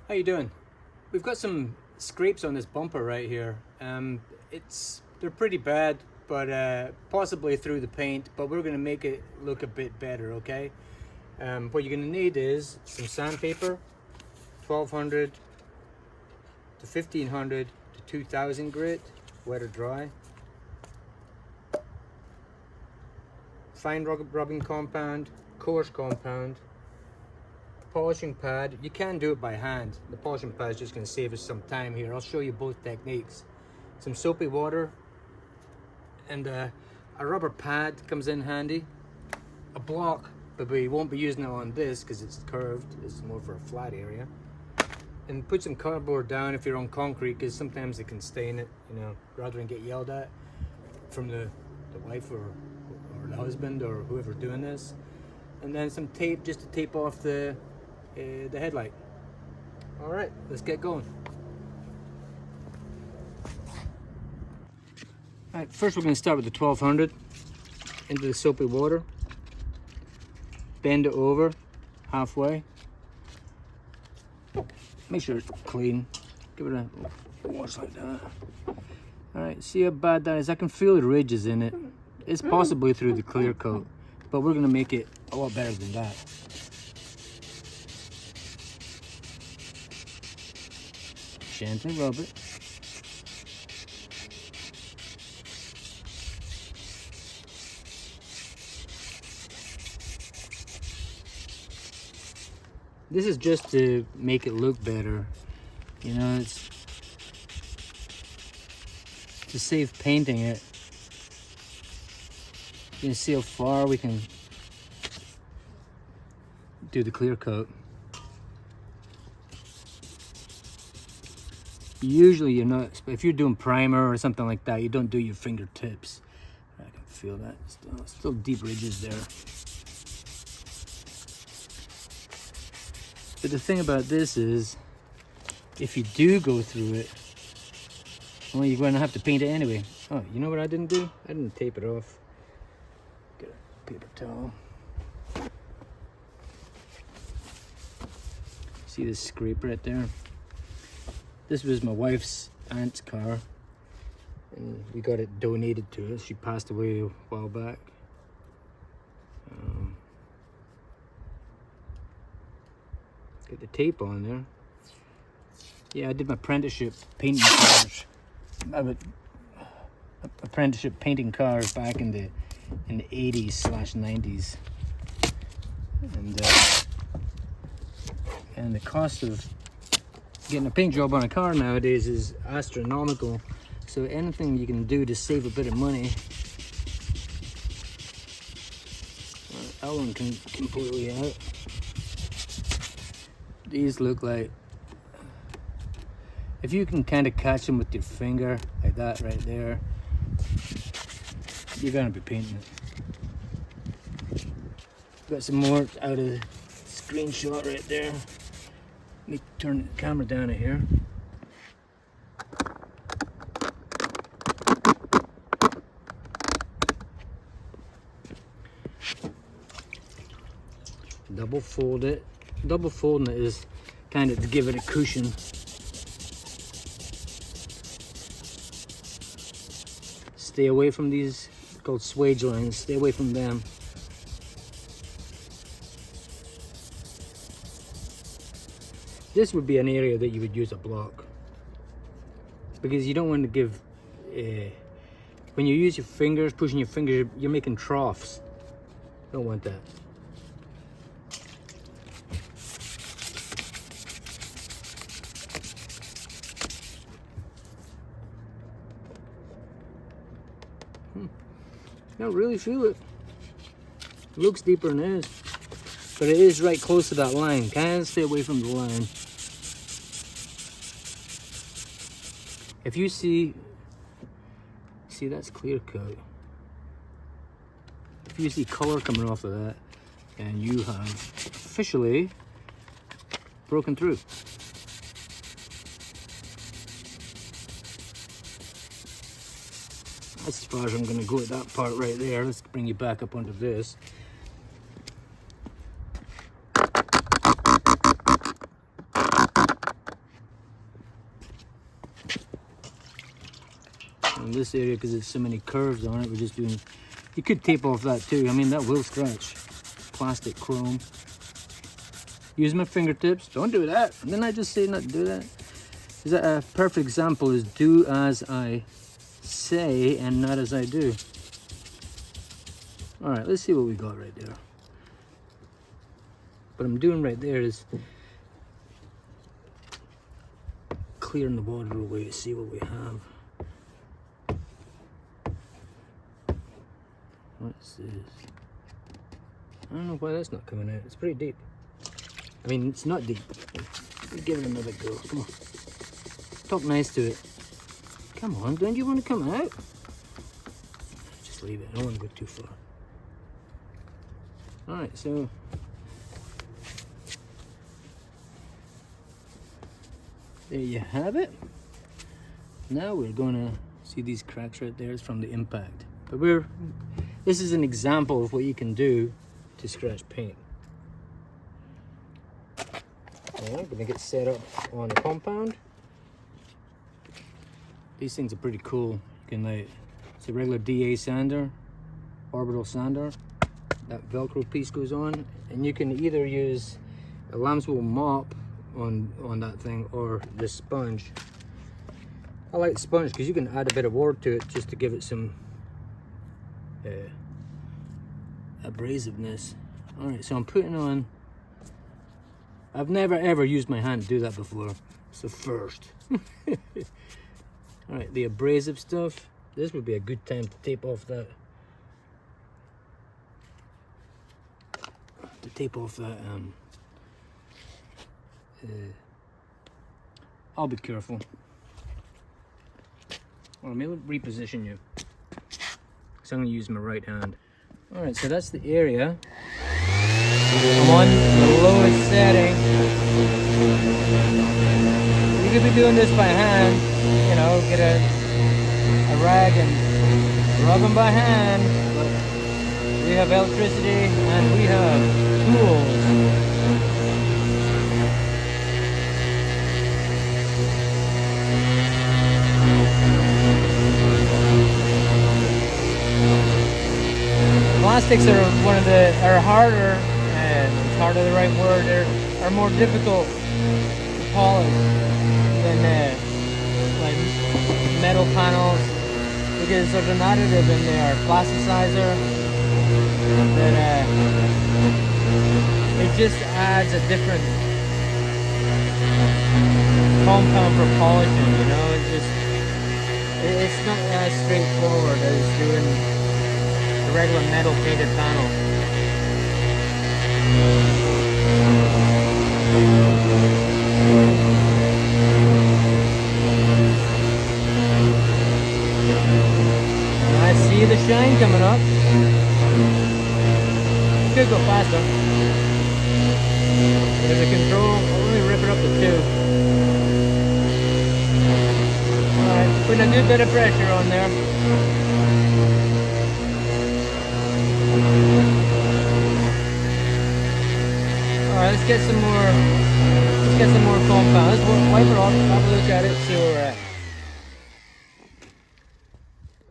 How you doing? We've got some scrapes on this bumper right here. They're pretty bad, but possibly through the paint, but we're gonna make it look a bit better, okay? What you're gonna need is some sandpaper, 1200 to 1500 to 2000 grit, wet or dry. Fine rubbing compound, coarse compound, polishing pad. You can do it by hand. The polishing pad is just going to save us some time here. I'll show you both techniques. Some soapy water and a rubber pad comes in handy. A block, but we won't be using it on this because it's curved. It's more for a flat area. And put some cardboard down if you're on concrete, because sometimes it can stain it, you know, rather than get yelled at from the wife or the husband or whoever doing this. And then some tape just to tape off the headlight. All right, let's get going. All right, first we're going to start with the 1200 into the soapy water. Bend it over halfway. Make sure it's clean. Give it a wash like that. All right, see how bad that is? I can feel the ridges in it. It's possibly through the clear coat, but we're going to make it a lot better than that. Gently rub it. This is just to make it look better. You know, it's to save painting it. You can see how far we can do the clear coat. Usually you're not, if you're doing primer or something like that, you don't do your fingertips. I can feel that, still deep ridges there. But the thing about this is, if you do go through it, well, you're going to have to paint it anyway. Oh, you know what I didn't do? I didn't tape it off. Get a paper towel. See this scrape right there? This was my wife's aunt's car, and we got it donated to us. She passed away a while back. Get the tape on there. Yeah, I did my apprenticeship painting cars. Apprenticeship painting cars back in the 80s/90s, and the cost of getting a paint job on a car nowadays is astronomical. So anything you can do to save a bit of money. That one can completely out. These look like, if you can kind of catch them with your finger like that right there, you're gonna be painting it. Got some more out of the screenshot right there. Let me turn the camera down here. Double fold it. Double folding it is kind of to give it a cushion. Stay away from these, called swage lines. Stay away from them. This would be an area that you would use a block, because you don't want to give, when you use your fingers, pushing your fingers, you're making troughs. Don't want that. I don't really feel it. It looks deeper than it is, but it is right close to that line. Kind of stay away from the line. If you see that's clear coat. If you see color coming off of that, and you have officially broken through. That's as far as I'm going to go at that part right there. Let's bring you back up onto this. this area because there's so many curves on it. We're just doing, you could tape off that too. I mean, that will scratch. Plastic chrome. Use my fingertips. Don't do that. Didn't I just say not to do that? Is that a perfect example is do as I say and not as I do. All right, let's see what we got right there. What I'm doing right there is clearing the water away to see what we have. What's this? I don't know why that's not coming out. It's pretty deep. I mean, it's not deep. Give it another go. Come on. Talk nice to it. Come on, don't you want to come out? Just leave it. I don't want to go too far. Alright, so there you have it. Now we're gonna see these cracks right there. It's from the impact. But this is an example of what you can do to scratch paint. Alright, gonna get set up on the compound. These things are pretty cool. You can like, it's a regular DA sander, orbital sander. That Velcro piece goes on, and you can either use a lamb's wool mop on that thing or the sponge. I like the sponge because you can add a bit of water to it just to give it some abrasiveness. All right, so I'm putting on. I've never ever used my hand to do that before. It's the first. All right, the abrasive stuff. This would be a good time to tape off that. I'll be careful. Or let me reposition you. So I'm going to use my right hand. Alright, so that's the area. I'm on the lowest setting. You could be doing this by hand, you know, get a rag and rub them by hand. But we have electricity and we have tools. Plastics are are harder, and it's harder the right word, are more difficult to polish than like metal panels, because there's an additive in there, plasticizer, that it just adds a different compound for polishing, you know. It's not as straightforward as doing a regular metal painted panel. I see the shine coming up. Could go faster. There's a control. Let me rip it up to 2. Alright, putting a good bit of pressure on there. Alright, let's get some more compound. Let's wipe it off, have a look at it, see where we're at.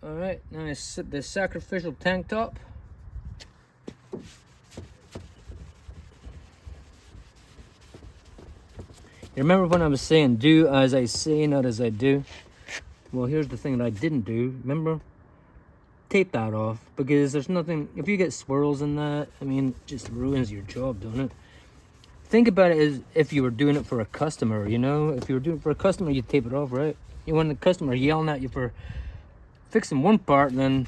Alright, now I set the sacrificial tank top. You remember when I was saying do as I say, not as I do? Well, here's the thing that I didn't do. Remember? Tape that off, because there's nothing, if you get swirls in that, I mean, it just ruins your job, don't it? Think about it as if you were doing it for a customer, you know? If you were doing it for a customer, you tape it off, right? You want the customer yelling at you for fixing one part and then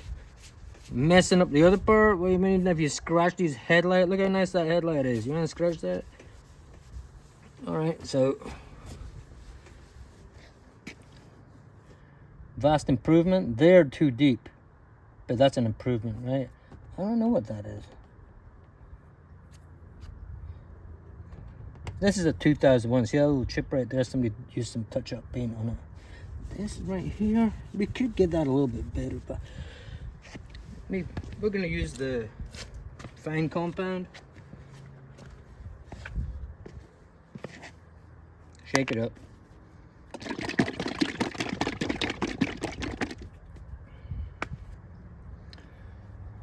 messing up the other part. What do you mean if you scratch these headlight? Look how nice that headlight is. You want to scratch that? Alright, so vast improvement. They're too deep, but that's an improvement, right? I don't know what that is. This is a 2001. See that little chip right there? Somebody used some touch-up paint on it. This right here, we could get that a little bit better, but we're gonna use the fine compound. Shake it up.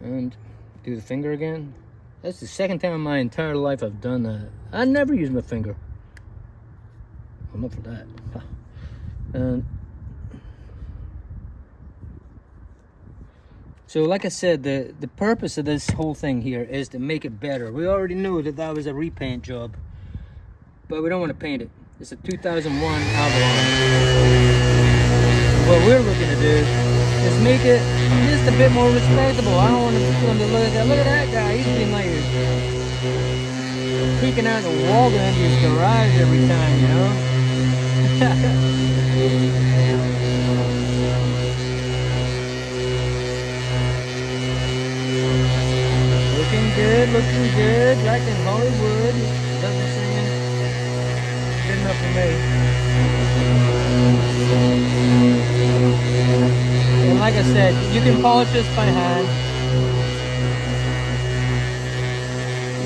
And do the finger again. That's the second time in my entire life I've done that. I never use my finger. I'm not for that. And so like I said, the purpose of this whole thing here is to make it better. We already knew that that was a repaint job, but we don't want to paint it. It's a 2001 Avalon. What we're looking to do is make it just a bit more respectable. I don't want them to look at that guy. He's been like peeking out the wall to into his garage every time, you know? Looking good, like in Hollywood. Doesn't sing. Good enough for me. And like I said, you can polish this by hand.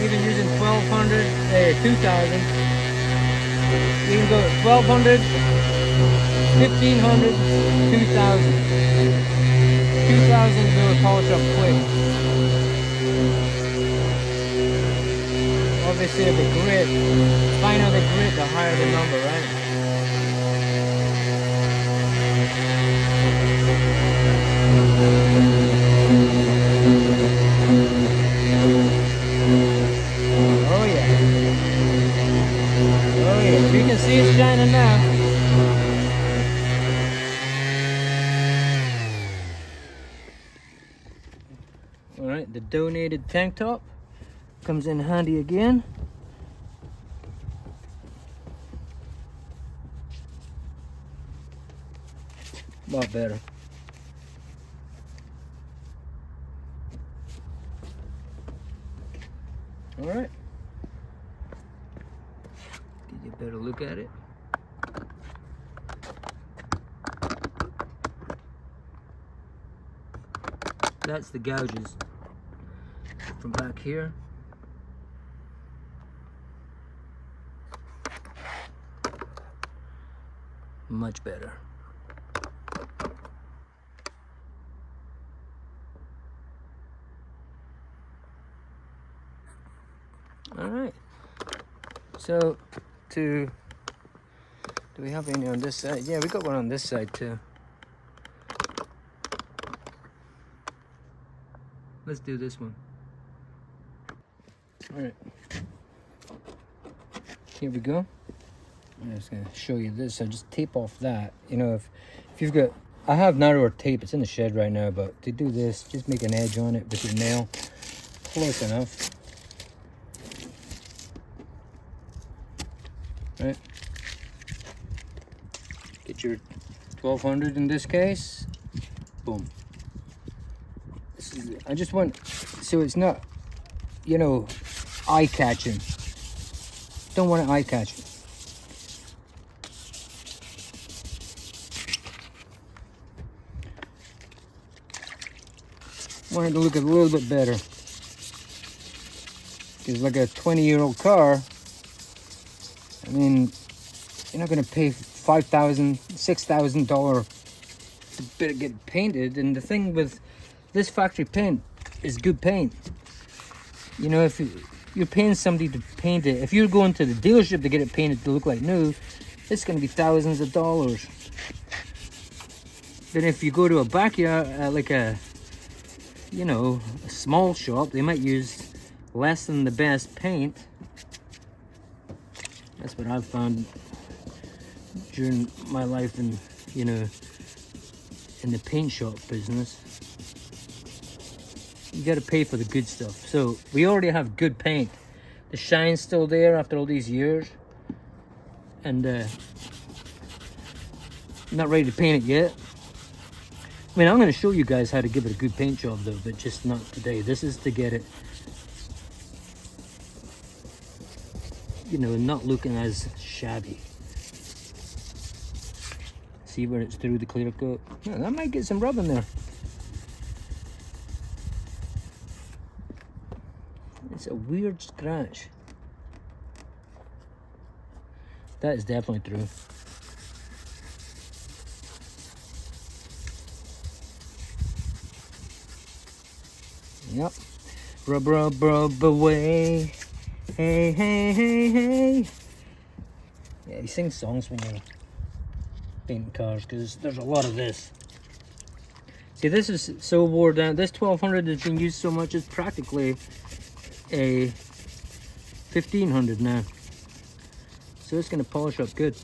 Even using 1200, 2000. You can go 1200, 1500, 2000. 2000 will polish up quick. Obviously the grit, the finer the grit, the higher the number, right? Oh yeah. Oh yeah, you can see it's shining now. Alright, the donated tank top comes in handy again. A lot better. All right. Get you a better look at it. That's the gouges from back here. Much better. All right. So, do we have any on this side? Yeah, we got one on this side too. Let's do this one. All right. Here we go. I'm just gonna show you this. I just tape off that. You know, if you've got, I have narrower tape. It's in the shed right now, but to do this, just make an edge on it with your nail, close enough. Right. Get your 1200 in this case. Boom. This is, I just want, so it's not, you know, eye-catching. Don't want it eye-catching. Want it to look a little bit better. Because like a 20-year-old car, I mean, you're not going to pay $5,000, $6,000 to get painted. And the thing with this factory paint is good paint. You know, if you're paying somebody to paint it, if you're going to the dealership to get it painted to look like new, it's going to be thousands of dollars. Then if you go to a backyard, like a, you know, a small shop, they might use less than the best paint. That's what I've found during my life in, you know, in the paint shop business. You got to pay for the good stuff. So we already have good paint. The shine's still there after all these years. And not ready to paint it yet. I mean, I'm going to show you guys how to give it a good paint job though, but just not today. This is to get it, you know, not looking as shabby. See where it's through the clear coat? Yeah, that might get some rub in there. It's a weird scratch. That is definitely through. Yep. Rub, rub, rub away. Hey, hey, hey, hey. Yeah, you sing songs when you're painting cars because there's a lot of this. See, this is so wore down. This 1200 has been used so much, it's practically a 1500 now. So it's going to polish up good.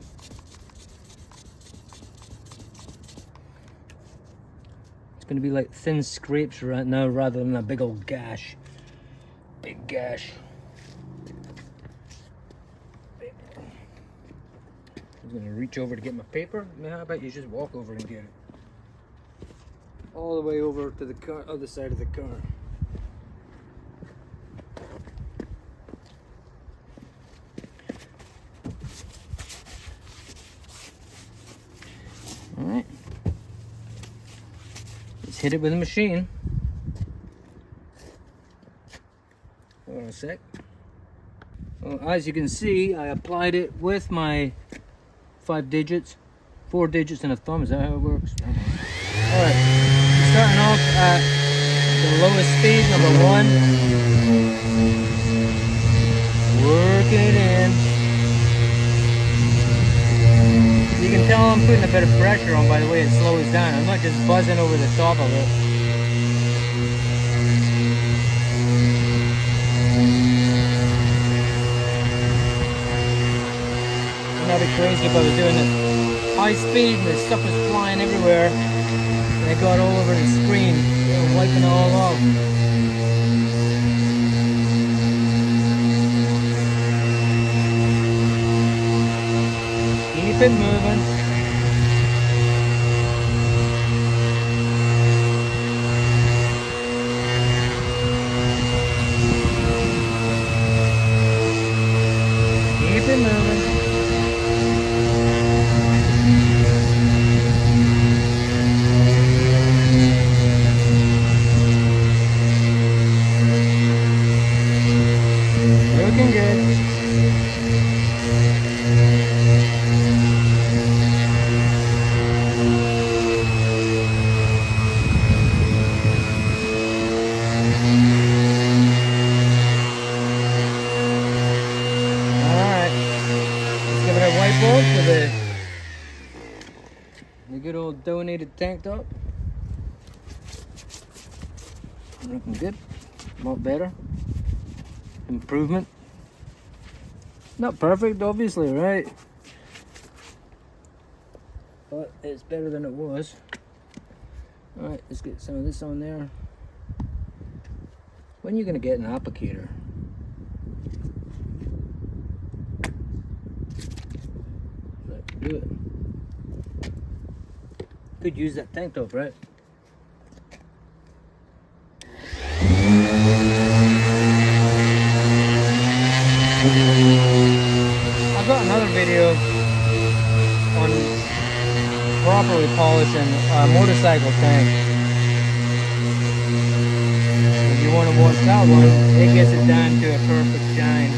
It's going to be like thin scrapes right now rather than a big old gash. Big gash. I'm going to reach over to get my paper. How about you just walk over and get it? All the way over to the car, other side of the car. All right. Let's hit it with a machine. Hold on a sec. Well, as you can see, I applied it with my 4 digits and a thumb. Is that how it works? Alright, starting off at the lowest speed, number 1. Working it in. You can tell I'm putting a bit of pressure on by the way it slows down. I'm not just buzzing over the top of it. That'd be crazy if I was doing it high speed and the stuff was flying everywhere and it got all over the screen, wiping it all off. Keep it moving. Keep it moving. Looking good. Alright. Let's give it a wipe off with the good old donated tank top. Looking good. A lot better. Improvement. Not perfect, obviously, right? But it's better than it was. Alright, let's get some of this on there. When are you going to get an applicator? Let's do it. Could use that tank top, right? I've got another video on properly polishing a motorcycle tank. If you want to watch that one, it gets it down to a perfect shine.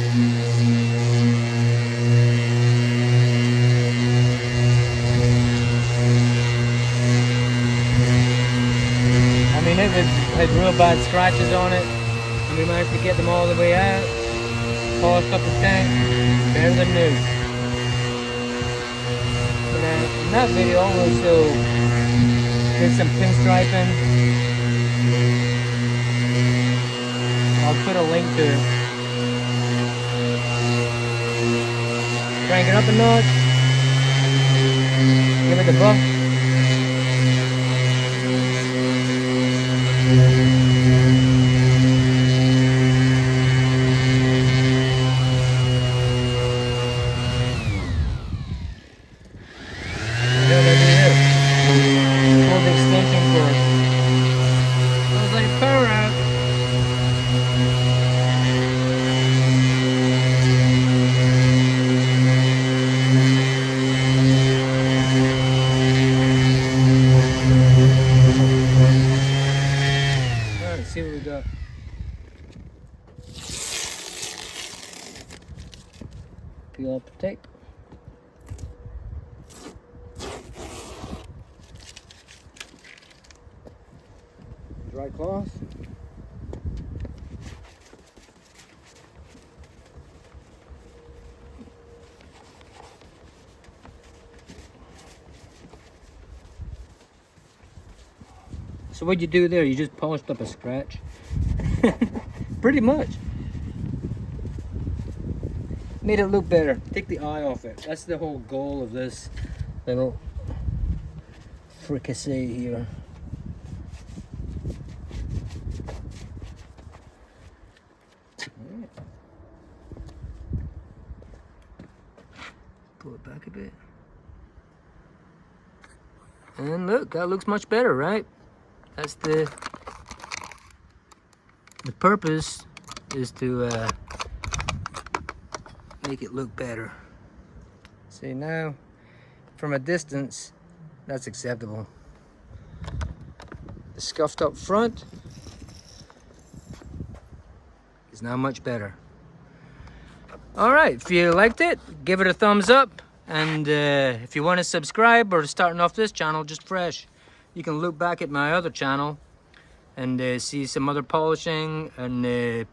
I mean, it had real bad scratches on it, and we managed to get them all the way out. Polished up the tank, better than new. And in that video, I also did some pinstriping. I'll put a link to it. Crank it up a notch. Give it the buff. See what we got. Peel up the tape. Dry cloth. So what you do there, you just polished up a scratch. Pretty much. Made it look better. Take the eye off it. That's the whole goal of this little fricassee here. Pull it back a bit. And look, that looks much better, right? That's the purpose is to make it look better. See, now from a distance that's acceptable. The scuffed up front is now much better. All right, if you liked it, give it a thumbs up. And if you want to subscribe or starting off this channel just fresh, you can look back at my other channel and see some other polishing and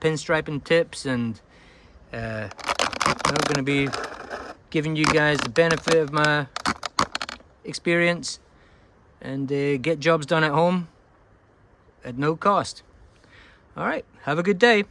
pinstriping tips. And I'm going to be giving you guys the benefit of my experience and get jobs done at home at no cost. All right, have a good day.